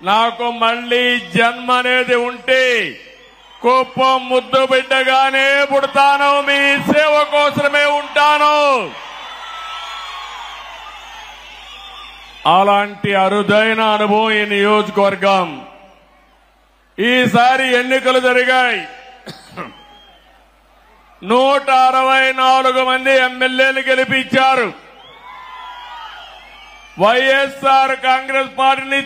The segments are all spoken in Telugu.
నాకు మళ్లీ జన్మ అనేది ఉంటే కుప్పం ముద్దు బిడ్డగానే పుడతాను, మీ సేవ కోసమే ఉంటాను. అలాంటి అరుదైన అనుభవం ఈ నియోజకవర్గం. ఈసారి ఎన్నికలు జరిగాయి. 164 మంది ఎమ్మెల్యేలు గెలిపించారు. వైఎస్ఆర్ కాంగ్రెస్ పార్టీని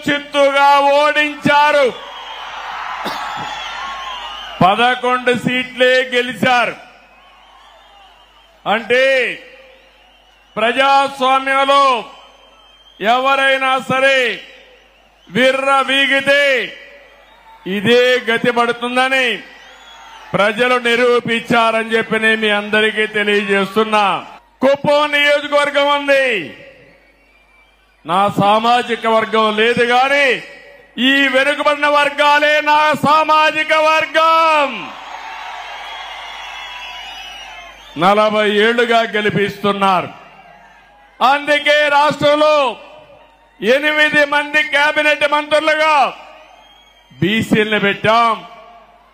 చిత్తుగా ఓడించారు. 11 సీట్లే గెలిచారు. అంటే ప్రజాస్వామ్యంలో ఎవరైనా సరే విర్రవీగితే ఇదే గతి పడుతుందని ప్రజలు నిరూపించారని చెప్పి నేను మీ అందరికీ తెలియజేస్తున్నా. కుప్పం నియోజకవర్గం ఉంది, నా సామాజిక వర్గం లేదు గాని ఈ వెనుకబడిన వర్గాలే నా సామాజిక వర్గం. 40 ఏళ్లుగా గెలిపిస్తున్నారు. అందుకే రాష్ట్రంలో 8 మంది కేబినెట్ మంత్రులుగా బీసీలను పెట్టాం.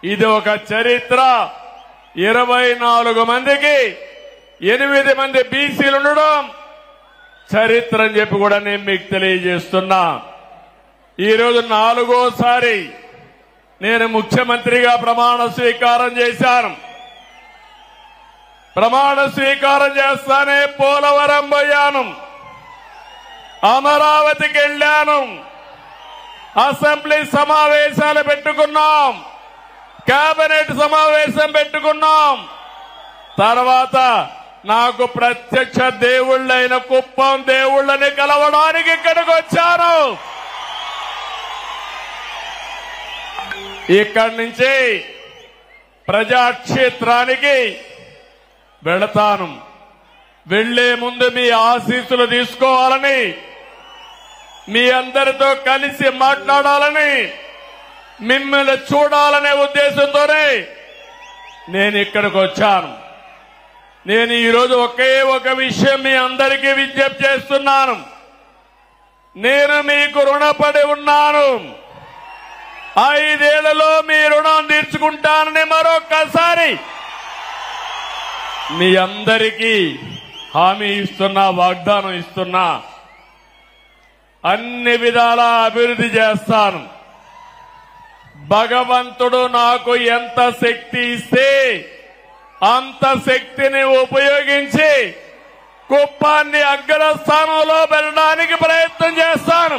ఇది ఒక చరిత్ర. 24 మందికి 8 మంది బీసీలు ఉండడం చరిత్ర అని చెప్పి కూడా నేను మీకు తెలియజేస్తున్నా. ఈరోజు 4వసారి నేను ముఖ్యమంత్రిగా ప్రమాణ స్వీకారం చేశాను. ప్రమాణ స్వీకారం చేస్తానే పోలవరం పోయాను, అమరావతికి వెళ్లాను, అసెంబ్లీ సమావేశాలు పెట్టుకున్నాం, కేబినెట్ సమావేశం పెట్టుకున్నాం. తర్వాత నాకు ప్రత్యక్ష దేవుళ్లైన కుప్పం దేవుళ్లని కలవడానికి ఇక్కడికి వచ్చాను. ఇక్కడి నుంచి ప్రజాక్షేత్రానికి వెళతాను. వెళ్లే ముందు మీ ఆశీస్సులు తీసుకోవాలని, మీ అందరితో కలిసి మాట్లాడాలని, మిమ్మల్ని చూడాలనే ఉద్దేశంతోనే నేను ఇక్కడికి వచ్చాను. నేను ఈరోజు ఒకే ఒక విషయం మీ అందరికీ విజ్ఞప్తి చేస్తున్నాను. నేను మీకు రుణపడి ఉన్నాను. 5 ఏళ్లలో మీ రుణం తీర్చుకుంటానని మరొక్కసారి మీ అందరికీ హామీ ఇస్తున్నా, వాగ్దానం ఇస్తున్నా. అన్ని విధాలా అభివృద్ధి చేస్తాను. భగవంతుడు నాకు ఎంత శక్తి ఇస్తే అంత శక్తిని ఉపయోగించి కుప్పాన్ని అగ్రస్థానంలో పెట్టడానికి ప్రయత్నం చేస్తాను.